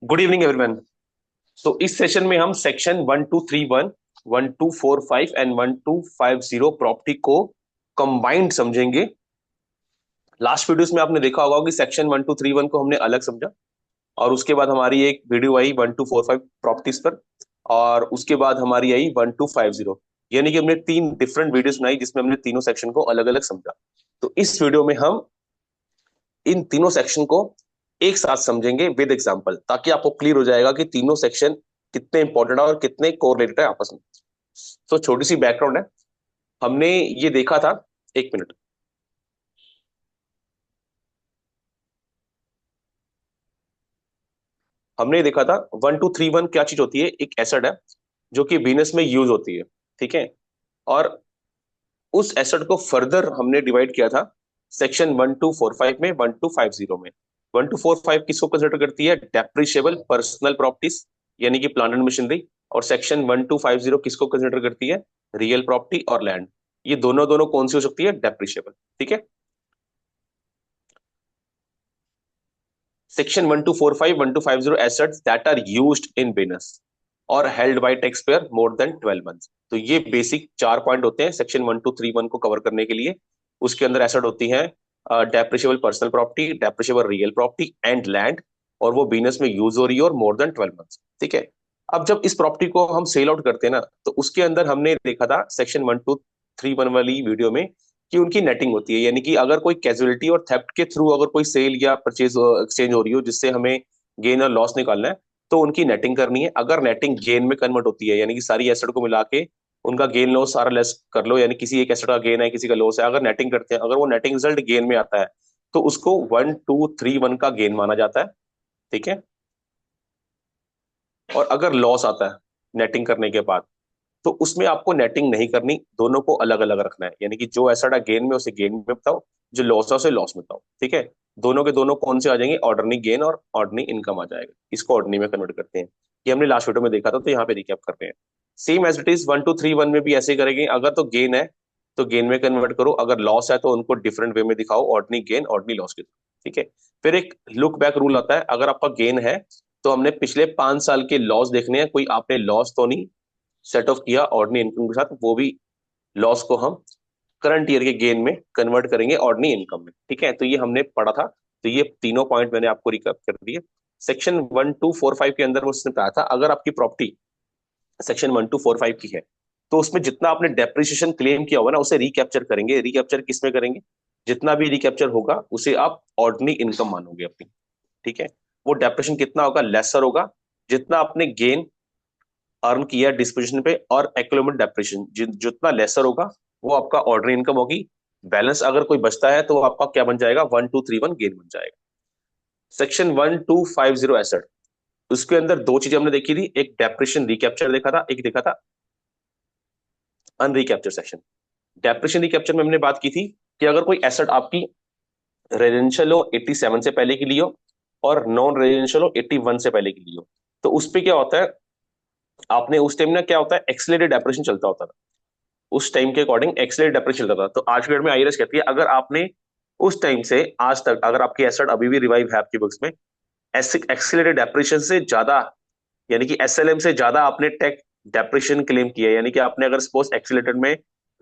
Good evening everyone. तो इस session में हम सेक्शन 1231, 1245 एंड 1250 प्रॉपर्टी को कंबाइंड समझेंगे। लास्ट वीडियोस में आपने देखा होगा कि सेक्शन 1231 को हमने अलग समझा, और उसके बाद हमारी एक वीडियो आई 1245 प्रॉपर्टीज पर, और उसके बाद हमारी आई 1250। यानी कि हमने तीन डिफरेंट वीडियोस बनाई जिसमें हमने तीनों सेक्शन को अलग अलग समझा। तो इस वीडियो में हम इन तीनों सेक्शन को एक साथ समझेंगे विद एग्जांपल, ताकि आपको क्लियर हो जाएगा कि तीनों सेक्शन कितने इंपॉर्टेंट है और कितने कोरिलेटेड है आपस में। तो छोटी सी बैकग्राउंड है। हमने ये देखा था, एक मिनट। हमने ये देखा था 1231 क्या चीज होती है। एक एसिड है जो कि बिजनेस में यूज होती है, ठीक है। और उस एसिड को फर्दर हमने डिवाइड किया था सेक्शन 1245 में, 1250 में। 1245 किसको कंसिडर करती है? डेप्रिशिएबल पर्सनल प्रॉपर्टीज, यानी कि प्लांट एंड मशीनरी। और सेक्शन 1250 किसको कंसिडर करती है? रियल प्रॉपर्टी और लैंड। ये दोनों दोनों कौन सी हो सकती है? डेप्रिशिएबल, ठीक है। Section 1245, 1250 assets that are used in business और held by taxpayer more than 12 months. तो ये बेसिक चार पॉइंट होते हैं सेक्शन 1231 को कवर करने के लिए। उसके अंदर एसेट होती है depreciable personal property, depreciable real property and land, और वो बिजनेस में यूज हो रही है और मोर देन 12 मंथ्स, ठीक है। अब जब इस प्रॉपर्टी को हम सेल आउट करते हैं ना, तो उसके अंदर हमने देखा था सेक्शन 1231 वाली वीडियो में कि उनकी नेटिंग होती है। यानी कि अगर कोई कैजुअलिटी और थेफ्ट के थ्रू अगर कोई सेल या परचेज एक्सचेंज हो रही हो जिससे हमें गेन और लॉस निकालना है, तो उनकी नेटिंग करनी है। अगर नेटिंग गेन में कन्वर्ट होती है, यानी कि सारी एसेट को मिला के उनका गेन लॉस सारा लेस कर लो, यानी किसी एक एसेट का गेन है किसी का लॉस है, अगर नेटिंग करते हैं, अगर वो नेटिंग रिजल्ट गेन में आता है, तो उसको 1231 का गेन माना जाता है, ठीक है। और अगर लॉस आता है नेटिंग करने के बाद, तो उसमें आपको नेटिंग नहीं करनी, दोनों को अलग अलग रखना है। यानी कि जो एसेट है गेन में उसे गेन में बताओ, जो लॉस है उसे लॉस में बताओ, ठीक है। दोनों के दोनों कौन से आ जाएंगे? ऑर्डनरी गेन और ऑर्डनरी इनकम आ जाएगा। इसको ऑर्डनरी में कन्वर्ट करते हैं। ये हमने लास्ट वीडियो में देखा था, तो यहाँ पे रिकैप करते हैं। सेम एज इट इज 1231 में भी ऐसे ही करेंगे। अगर तो गेन है तो गेन में कन्वर्ट करो, अगर लॉस है तो उनको डिफरेंट वे में दिखाओ, ऑर्डनरी गेन ऑर्डनरी लॉस के, ठीक है। फिर एक लुक बैक रूल आता है। अगर आपका गेन है तो हमने पिछले 5 साल के लॉस देखने हैं, कोई आपने लॉस तो नहीं सेट ऑफ किया ऑर्डिनरी इनकम के साथ, वो भी लॉस को हम करंट ईयर के गेन में कन्वर्ट करेंगे ऑर्डिनरी इनकम में, ठीक है। तो ये हमने पढ़ा था। तो ये तीनों पॉइंट मैंने आपको रिकैप कर दिए। सेक्शन 1245 के अंदर वो उसने बताया था, अगर आपकी प्रॉपर्टी सेक्शन 1245 की है, तो उसमें जितना आपने डेप्रिसिएशन क्लेम किया होगा ना, उसे रिकैप्चर करेंगे। रिकैप्चर किसमें करेंगे? जितना भी रिकैप्चर होगा उसे आप ऑर्डिनरी इनकम मानोगे अपनी, ठीक है। वो डेप्रिसिएशन कितना होगा? लेसर होगा जितना आपने गेन अर्न किया डिस्पोजिशन पे, और एक्यूमुलेटेड डेप्रिसिएशन जितना लेसर होगा वो आपका ऑर्डर इनकम होगी। बैलेंस अगर कोई बचता है तो वो आपका क्या बन जाएगा? 1231 गेन बन जाएगा। सेक्शन 1250 एसेट, उसके अंदर दो चीजें हमने देखी थी, एक डेप्रिसिएशन रिकैप्चर देखा था, एक देखा था अनरिकैप्चर सेक्शन। डेप्रिसिएशन रिकैप्चर में हमने बात की थी कि अगर कोई एसेट आपकी रेजिडेंशियल हो 87 से पहले की ली हो, और नॉन रेजिडेंशियल हो 81 से पहले की ली हो, तो उस पे क्या होता है, आपने उस टाइम ना क्या होता है, एक्सेलरेटेड डेप्रिसिएशन चलता होता था। उस टाइम के अकॉर्डिंग एक्सेलरेट डेप्रिसिएशन चलता था। तो आज के डेट में आईआरएस कहती है, अगर आपने उस टाइम से आज तक, अगर आपकी एसेट अभी भी रिवाइव है आपकी बुक्स में, एक्सेलरेटेड डेप्रिसिएशन से ज्यादा, यानी कि एसएलएम से ज्यादा आपने टेक डेप्रिसिएशन क्लेम किया है, यानी कि आपने अगर सपोज एक्सेलरेटेड में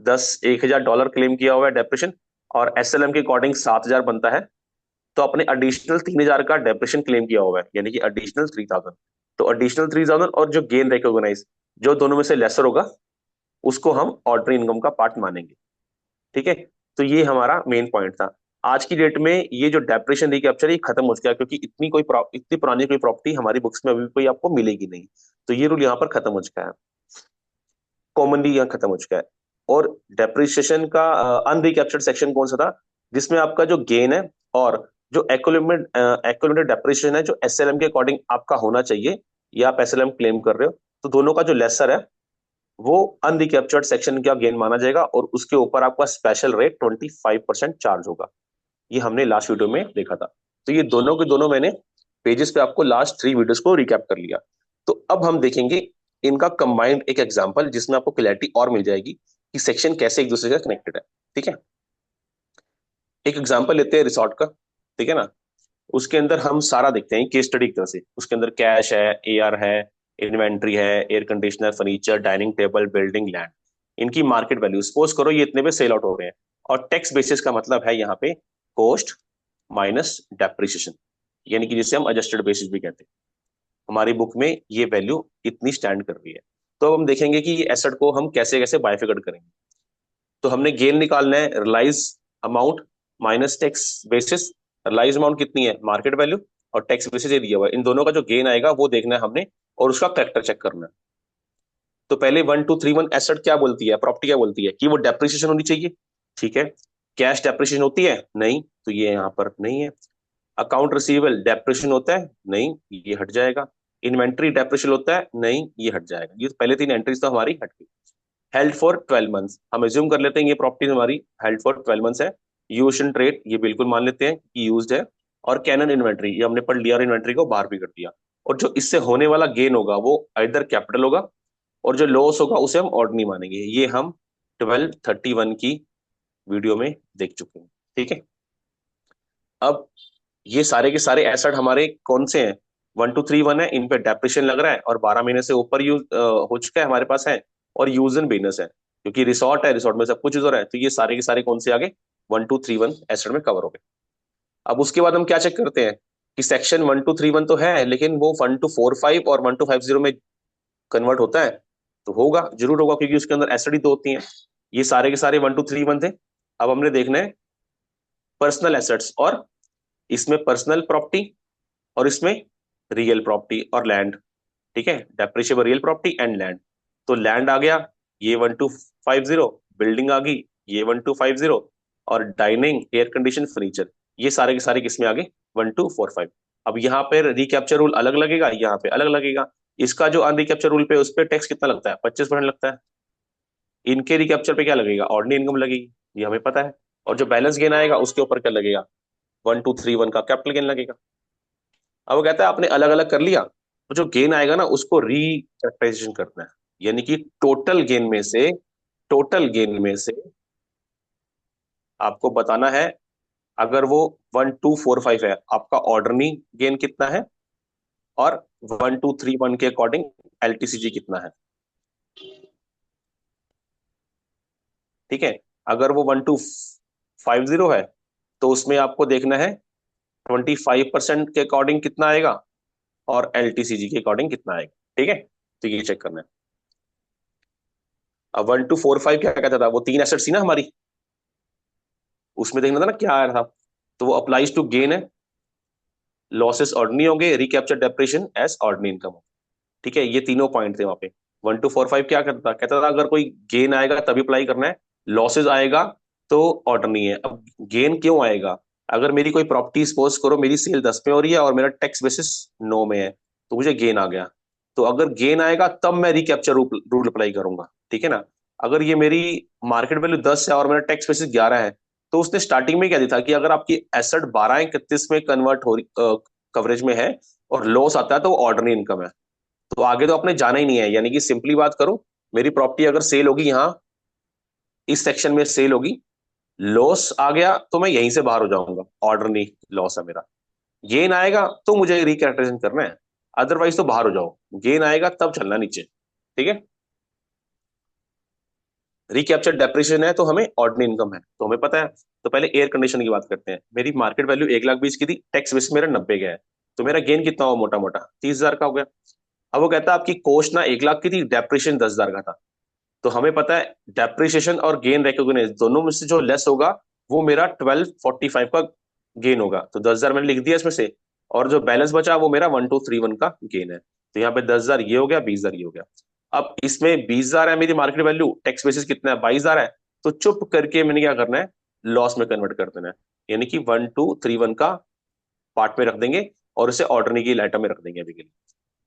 10 1000 क्लेम किया हुआ है डेप्रिसिएशन, और एसएलएम के अकॉर्डिंग 7000 बनता है, तो आपने एडिशनल 3000 का डेप्रिसिएशन क्लेम किया हुआ है, यानी कि एडिशनल 3000। तो एडिशनल 3000 और जो गेन रिकॉग्नाइज, जो दोनों में से लेसर होगा, उसको हम ऑर्डनरी इनकम का पार्ट मानेंगे, ठीक है। तो ये हमारा मेन पॉइंट था। आज की डेट में ये जो डेप्रेशन रिकैप्चर ये खत्म हो चुका है, क्योंकि इतनी पुरानी कोई प्रॉपर्टी हमारी बुक्स में अभी कोई आपको मिलेगी नहीं। तो ये रूल यहाँ पर खत्म हो चुका है, कॉमनली यहाँ खत्म हो चुका है। और डेप्रिसिएशन का अनरिकैप्चर्ड सेक्शन कौन सा था? जिसमें आपका जो गेन है और जो एक्यूमुलेटेड डेप्रिसिएशन है, जो एसएलएम के अकॉर्डिंग आपका होना चाहिए, या आप एसएलएम क्लेम कर रहे हो, तो दोनों का जो लेसर है वो अनरिकैप्चर्ड सेक्शन का गेन माना जाएगा, और उसके ऊपर आपका स्पेशल रेट 25% चार्ज होगा। ये हमने लास्ट वीडियो में देखा था। तो ये दोनों के दोनों मैंने पेजेस पे आपको लास्ट 3 वीडियोस को रिकैप कर लिया। तो अब हम देखेंगे इनका कंबाइंड एक एग्जांपल, जिसमें आपको क्लैरिटी और मिल जाएगी कि सेक्शन कैसे एक दूसरे से कनेक्टेड है, ठीक है। एक एग्जांपल लेते हैं रिसोर्ट का, ठीक है ना। उसके अंदर हम सारा देखते हैं केस स्टडी की तरह से। उसके अंदर कैश है, एआर है, इन्वेंट्री है, air conditioner, furniture, dining table, building, land, इनकी मार्केट वैल्यू सपोज करो ये इतने पे सेल आउट हो रहे हैं। और टैक्स बेसिस का मतलब है यहाँ पे कॉस्ट माइनस डेप्रिसिएशन, यानी कि जिसे हम एडजस्टेड बेसिस भी कहते हैं। हमारी बुक में ये वैल्यू इतनी स्टैंड कर रही है। तो अब हम देखेंगे कि ये एसेट को हम कैसे कैसे बाइफिकेट करेंगे। तो हमने गेन निकालना है, realise amount minus tax basis. Realise amount कितनी है, मार्केट वैल्यू, और टैक्स बेसिस ये दिया हुआ है। इन दोनों का जो गेन आएगा वो देखना है हमने, और उसका करेक्टर चेक करना है। तो पहले 1231 एसेट क्या बोलती है, प्रॉपर्टी क्या बोलती है कि वो डेप्रिसिएशन होनी चाहिए। ठीक है, कैश डेप्रिसिएशन होती है नहीं, तो ये यहाँ पर नहीं है। अकाउंट रिसीवेबल डेप्रिसिएशन होता है नहीं, ये हट जाएगा। इन्वेंट्री डेप्रिसिएशन होता है नहीं, ये हट जाएगा। ये पहले तीन एंट्रीज तो हमारी हट गई। हेल्ड फॉर 12 मंथ्स, हम एज्यूम कर लेते हैं ये प्रॉपर्टी हमारी हेल्ड फॉर 12 मंथ्स है। यूज एंड ट्रेड ये बिल्कुल मान लेते हैं कि यूज्ड है। और कैनन इन्वेंट्री ये हमने पढ़ लिया और इन्वेंट्री को बाहर भी कर दिया। और जो इससे होने वाला गेन होगा वो इधर कैपिटल होगा, और जो लॉस होगा उसे हम ऑर्डिनरी मानेंगे। ये हम 1231 की वीडियो में देख चुके हैं। ठीक है, अब ये सारे के सारे एसेट हमारे कौन से हैं, 1231 है, इन पे डेप्रिसिएशन लग रहा है और 12 महीने से ऊपर यूज हो चुका है हमारे पास है। और यूज इन बिजनेस है, क्योंकि रिसोर्ट है, रिसोर्ट में सब कुछ यूज हो रहा है। तो ये सारे के सारे कौन से आगे 1231 एसेट में कवर हो गए। अब उसके बाद हम क्या चेक करते हैं कि सेक्शन 1231 तो है, लेकिन वो 1245 और 1250 में कन्वर्ट होता है। तो होगा, जरूर होगा, क्योंकि उसके अंदर एसेट ही तो होती हैं। ये सारे के सारे 1231 थे। अब हमने देखना है पर्सनल एसेट्स, और इसमें पर्सनल प्रॉपर्टी और इसमें रियल प्रॉपर्टी और लैंड। ठीक है, depreciable real property and land. तो लैंड आ गया ये 1250, बिल्डिंग आ गई ये 1250, और डाइनिंग, एयर कंडीशन, फर्नीचर, ये सारे के सारे किसमें आ गए 1245। अब यहाँ पे रिकैप्चर रूल अलग लगेगा, यहाँ पे अलग लगेगा। इसका जो अनरिकैप्चर रूल पे उस पर टैक्स कितना लगता है, 25% लगता है। इनके रिकैप्चर पे क्या लगेगा, ऑर्डिनरी इनकम लगेगी, ये हमें पता है। और जो बैलेंस गेन आएगा उसके ऊपर क्या लगेगा, 1231 का कैपिटल गेन लगेगा। अब वो कहता है आपने अलग अलग कर लिया, तो जो गेन आएगा ना उसको रीकैपिटलाइजेशन करना है। यानी कि टोटल गेन में से आपको बताना है, अगर वो 1245 है आपका ऑर्डरनी गेन कितना है, और 1231 के अकॉर्डिंग एलटीसीजी कितना है। ठीक है, अगर वो 1250 है तो उसमें आपको देखना है 25% के अकॉर्डिंग कितना आएगा, और एलटीसीजी के अकॉर्डिंग कितना आएगा। ठीक है, तो ये चेक करना है। अब 1245 क्या कहता था, वो तीन एसेट्स थी ना हमारी, उसमें देखना था ना क्या आ रहा था। तो वो अप्लाइज टू गेन है, लॉसेस ऑर्डिनरी होंगे, recapture depreciation as ordinary income. ठीक है, ये तीनों पॉइंट थे वहां पे। 1245 क्या करता कहता था, अगर कोई गेन आएगा तभी अप्लाई करना है, लॉसेज आएगा तो ऑर्डिनरी है। अब गेन क्यों आएगा, अगर मेरी कोई प्रॉपर्टी सपोज करो मेरी सेल 10 में हो रही है और मेरा टैक्स बेसिस 9 में है, तो मुझे गेन आ गया। तो अगर गेन आएगा तब मैं रिकैप्चर रूल अप्लाई करूंगा। ठीक है ना, अगर ये मेरी मार्केट वैल्यू 10 है और मेरा टैक्स बेसिस 11 है, तो उसने स्टार्टिंग में क्या दिया था कि अगर आपकी एसेट 1231 में कन्वर्ट हो रही कवरेज में है और लॉस आता है तो वो ऑर्डिनरी इनकम है। तो आगे तो आपने जाना ही नहीं है, यानी कि सिंपली बात करो, मेरी प्रॉपर्टी अगर सेल होगी यहाँ इस सेक्शन में सेल होगी, लॉस आ गया तो मैं यहीं से बाहर हो जाऊंगा, ऑर्डर नहीं, लॉस है मेरा। गेन आएगा तो मुझे रिकैरेक्टराइजेशन करना है, अदरवाइज तो बाहर हो जाओ। गेन आएगा तब चलना नीचे। ठीक है, रिकैप्चर डेप्रिसिएशन है तो हमें ऑर्डिनरी इनकम है तो हमें पता है। तो पहले एयर कंडीशन की बात करते हैं। मेरी मार्केट वैल्यू 1,20,000 की थी, टैक्स बेस मेरा 90 का है, तो मेरा गेन कितना हुआ, मोटा मोटा 30,000 का हो गया। अब वो कहता है आपकी कॉस्ट ना 1,00,000 की थी, डेप्रिसिएशन 10,000 का था। तो हमें पता है डेप्रिसिएशन और गेन रिकॉग्नाइज दोनों में से जो लेस होगा वो मेरा 1245 का गेन होगा। तो 10,000 मैंने लिख दिया इसमें से, और जो बैलेंस बचा वो मेरा 1231 का गेन है। तो यहाँ पे 10,000 ये हो गया, 20,000 ये हो गया। अब इसमें 20,000 है मेरी मार्केट वैल्यू, टैक्स बेसिस कितना है 22,000 है। तो चुप करके मैंने क्या करना है, लॉस में कन्वर्ट कर देना है। यानी कि 1231 का पार्ट में रख देंगे और इसे ऑर्डरनी की आइटम में रख देंगे अभी के लिए।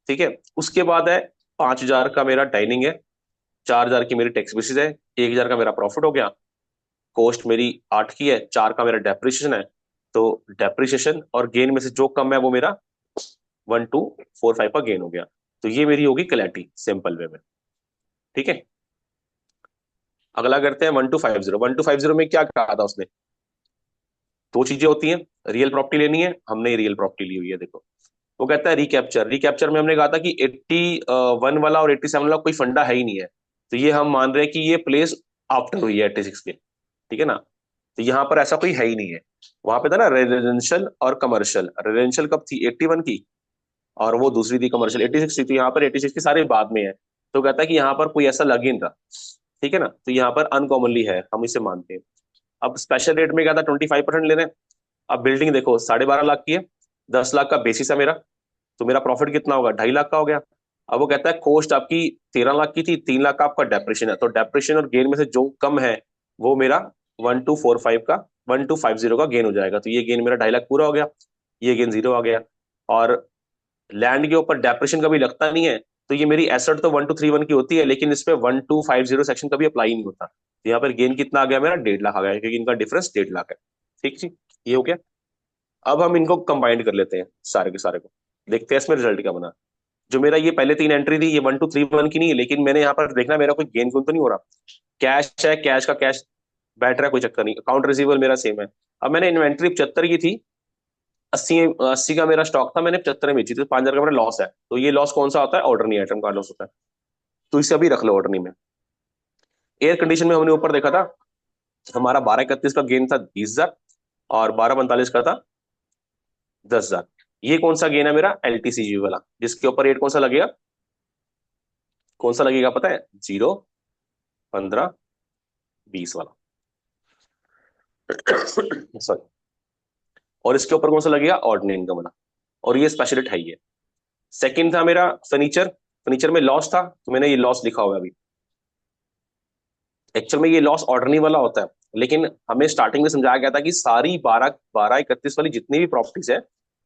ठीक है, उसके बाद है 5,000 का मेरा डाइनिंग है, 4,000 की मेरी टैक्स बेसिस है, 1,000 का मेरा प्रॉफिट हो गया, कॉस्ट मेरी 8 की है, 4 का मेरा डेप्रिसिएशन है। तो डेप्रिसिएशन और गेन में से जो कम है वो मेरा 1245 का गेन हो गया। तो ये मेरी होगी क्लैरिटी सिंपल वे में। ठीक है, अगला करते हैं 1250। 1250 में क्या कहा था उसने, दो चीजें होती हैं, रियल प्रॉपर्टी लेनी है, हमने रियल प्रॉपर्टी ली हुई है, देखो। वो कहता है रिकैप्चर, रिकैप्चर में हमने कहा था कि 81 वाला और 87 वाला कोई फंडा है ही नहीं है, तो ये हम मान रहे हैं कि ये प्लेस आफ्टर हुई है 86 के, ठीक है ना। तो यहाँ पर ऐसा कोई है ही नहीं है। वहां पे था ना रेजिडेंशियल और कमर्शियल, रेजिडेंशियल कब थी 81 की, और वो दूसरी थी कमर्शियल 86 थी, तो यहाँ पर 86 की सारे बाद में है। तो कहता है कि यहाँ पर कोई ऐसा लग ही नहीं रहा, ठीक है ना, तो यहाँ पर अनकॉमनली है, हम इसे मानते हैं। अब स्पेशल रेट में क्या था, 25% ले रहे हैं। अब बिल्डिंग देखो 12.5 लाख की है, 10 लाख का बेसिस है मेरा, तो मेरा प्रॉफिट कितना होगा, 2.5 लाख का हो गया। अब वो कहता है कॉस्ट आपकी 13 लाख की थी, 3 लाख का आपका डेप्रेशन है, तो डेप्रेशन और गेन में से जो कम है वो मेरा 1245 का 1250 का गेन हो जाएगा, तो ये गेन मेरा 2.5 लाख पूरा हो गया, ये गेन जीरो आ गया। और लैंड के ऊपर डेप्रेशन कभी लगता नहीं है, तो ये मेरी एसेट तो 1231 की होती है, लेकिन इस पे 1250 सेक्शन कभी अप्लाई नहीं होता, तो यहाँ पर गेन कितना आ गया मेरा, 1.5 लाख आ गया, क्योंकि इनका डिफरेंस 1.5 लाख है। ठीक जी, ये हो गया। अब हम इनको कंबाइंड कर लेते हैं सारे के सारे को, देखते हैं इसमें रिजल्ट क्या बना। जो मेरा ये पहले 3 एंट्री थी, ये 1231 की नहीं है, लेकिन मैंने यहाँ पर देखना मेरा कोई गेन गुन तो नहीं हो रहा, कैश है, कैश का कैश बैठ रहा है, कोई चक्कर नहीं, अकाउंट रिसीवेबल मेरा सेम है। अब मैंने इन्वेंट्री 75 की थी, 80 का मेरा स्टॉक था, मैंने 75 में बेची थी, तो 5,000 का मेरा लॉस है, तो ये लॉस कौन सा होता है, ऑर्डर नहीं आइटम का लॉस होता है, तो इसे अभी रख लो ऑर्डर नहीं में। एयर कंडीशन में हमने ऊपर देखा था, हमारा 1231 का गेन था 20,000, और 1245 का था 10,000। ये कौन सा गेन है मेरा, एलटीसीजी वाला, जिसके ऊपर रेट कौन सा लगेगा, कौन सा लगेगा पता है, 0, 15, 20 वाला। सॉरी। और इसके ऊपर कौन सा लगेगा, ऑर्डिनरी इनकम वाला, और ये स्पेशल रेट है ही है। सेकंड था मेरा फर्नीचर, फर्नीचर में लॉस था, तो मैंने ये लॉस लिखा हुआ है अभी। एक्चुअल में ये लॉस ऑर्डिनरी वाला होता है, लेकिन हमें स्टार्टिंग में समझाया गया था कि सारी 12 12 31 वाली जितनी भी प्रॉपर्टीज है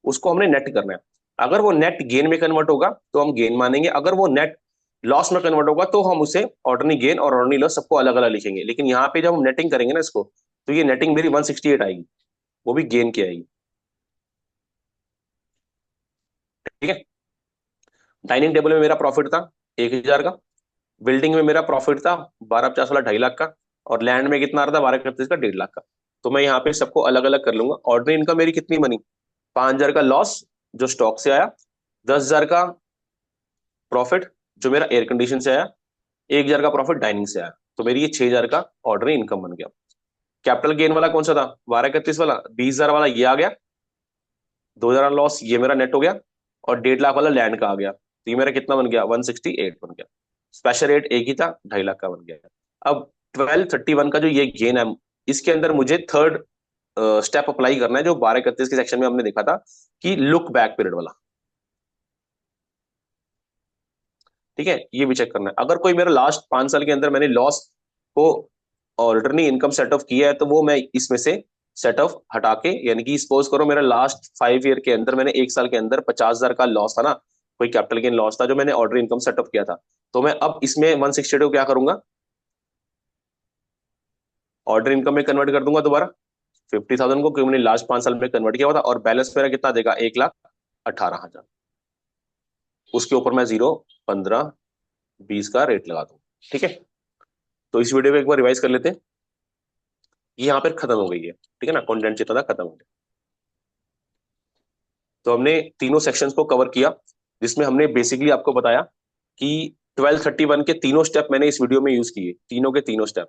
उसको हमने नेट करना है। अगर वो नेट गेन में कन्वर्ट होगा तो हम गेन मानेंगे, अगर वो नेट लॉस में कन्वर्ट होगा तो हम उसे ऑर्डिनरी गेन और ऑर्डिनरी लॉस सबको अलग अलग लिखेंगे। लेकिन यहाँ पे जब हम नेटिंग करेंगे ना इसको, तो ये नेटिंग मेरी 168 आएगी, वो भी गेन की आएगी। ठीक है। डाइनिंग टेबल में मेरा प्रॉफिट था 1,000 का, बिल्डिंग में मेरा प्रॉफिट था 1250 वाला 2.5 लाख का, और लैंड में कितना आ रहा था 1231 का 1.5 लाख का। तो मैं यहाँ पे सबको अलग अलग कर लूंगा। ऑर्डिनरी इनकम मेरी कितनी बनी, 5,000 का लॉस जो स्टॉक से आया, 10,000 का प्रॉफिट जो मेरा एयर कंडीशन से आया, 1,000 का प्रॉफिट डाइनिंग से आया, तो मेरी ये 6,000 का ऑर्डिनरी इनकम बन गया। कैपिटल गेन वाला कौन सा था, 1231 वाला, 20,000 वाला ये आ गया, 2,000 लॉस ये मेरा नेट हो गया, और 1.5 लाख वाला लैंड का आ गया, तो ये मेरा कितना बन गया, 168 बन गया। स्पेशल रेट एक ही था, 2.5 लाख का बन गया। अब 1231 का जो ये गेन है, इसके अंदर मुझे थर्ड स्टेप अप्लाई करना है, जो 1231 के सेक्शन में हमने देखा था कि लुक बैक पीरियड वाला। ठीक है, ये भी चेक करना है। अगर कोई मेरा लास्ट 5 साल के अंदर मैंने लॉस को ऑल्टरनी इनकम सेट ऑफ किया है, तो वो मैं इसमें से सेट ऑफ हटा के, यानी कि सपोज करो मेरा लास्ट 5 ईयर के अंदर मैंने 1 साल के अंदर 50,000 का लॉस था ना, कोई कैपिटल गेन लॉस था जो मैंने ऑर्डर इनकम सेट ऑफ किया था, तो मैं अब इसमें 168 को क्या करूंगा, ऑर्डर इनकम में कन्वर्ट कर दूंगा दोबारा 50,000 को, क्योंकि मैंने लास्ट 5 साल में कन्वर्ट किया हुआ था, और बैलेंस मेरा कितना देगा, 1,18,000। उसके ऊपर मैं 0, 15, 20 का रेट लगा दूंगा। ठीक है, तो इस वीडियो को एक बार रिवाइज कर लेते हैं। ये यहाँ पर खत्म हो गई है, ठीक है ना, कंटेंट जितना था खत्म हो गया। तो हमने तीनों सेक्शंस को कवर किया, जिसमें हमने बेसिकली आपको बताया कि 1231 के तीनों स्टेप मैंने इस वीडियो में यूज किए, तीनों के तीनों स्टेप,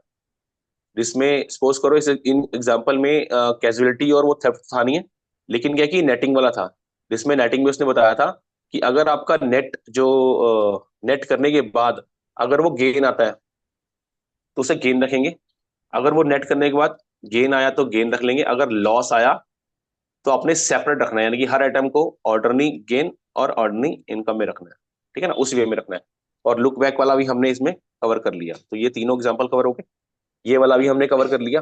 जिसमें सपोज करो इस इन एग्जांपल में कैजुअलिटी और वो थेफ्ट था नहीं है, लेकिन क्या कि नेटिंग वाला था, जिसमें नेटिंग में उसने बताया था कि अगर आपका नेट जो नेट करने के बाद अगर वो गेन आता है तो उसे गेन रखेंगे, अगर वो नेट करने के बाद गेन आया तो गेन रख लेंगे, अगर लॉस आया तो अपने सेपरेट रखना है, यानी कि हर आइटम को ऑर्डरनी गेन और ऑर्डरनी इनकम में रखना है। ठीक है ना, उस वे में रखना है। और लुक बैक वाला भी हमने इसमें कवर कर लिया, तो ये तीनों एग्जाम्पल कवर हो गए। ये वाला भी हमने कवर कर लिया,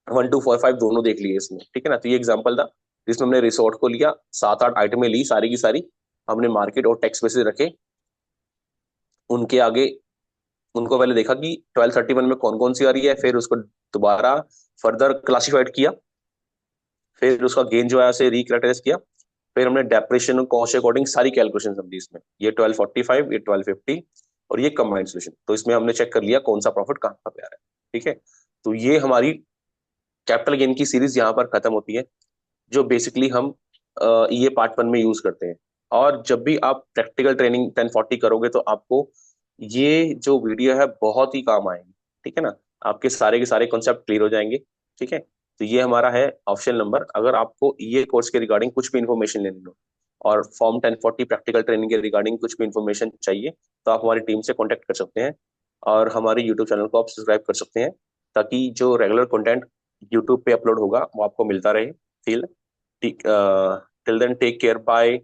1 2 4 5 दोनों देख लिए इसमें। ठीक है ना, तो ये एग्जाम्पल था जिसमें हमने रिसोर्ट को लिया, 7 8 आइटमें ली, सारी की सारी हमने मार्केट और टैक्स बेसिस रखे, उनके आगे उनको पहले देखा कि 1231 में कौन कौन सी आ रही है, फिर उसको दोबारा फर्दर क्लासिफाइड किया, फिर उसका गेन जो है उसे रिकैरेक्टराइज किया, फिर हमने डेप्रेशन और कॉस्ट अकॉर्डिंग सारी कैलकुलेशन समझी इसमें, ये 1245, ये 1250, और ये कंबाइंड सोल्यूशन। तो इसमें हमने चेक कर लिया कौन सा प्रॉफिट कहाँ पे आ रहा है। ठीक है, तो ये हमारी कैपिटल गेन की सीरीज यहाँ पर खत्म होती है, जो बेसिकली हम ये पार्ट वन में यूज करते हैं। और जब भी आप प्रैक्टिकल ट्रेनिंग 1040 करोगे तो आपको ये जो वीडियो है बहुत ही काम आएगी, ठीक है ना। आपके सारे के सारे कॉन्सेप्ट क्लियर हो जाएंगे, ठीक है। तो ये हमारा है ऑप्शन नंबर। अगर आपको ये कोर्स के रिगार्डिंग कुछ भी इंफॉर्मेशन लेनी हो और फॉर्म 1040 प्रैक्टिकल ट्रेनिंग के रिगार्डिंग कुछ भी इंफॉर्मेशन चाहिए, तो आप हमारी टीम से कॉन्टेक्ट कर सकते हैं और हमारे यूट्यूब चैनल को आप सब्सक्राइब कर सकते हैं, ताकि जो रेगुलर कंटेंट यूट्यूब पे अपलोड होगा वो आपको मिलता रहे। Till till then take care, bye.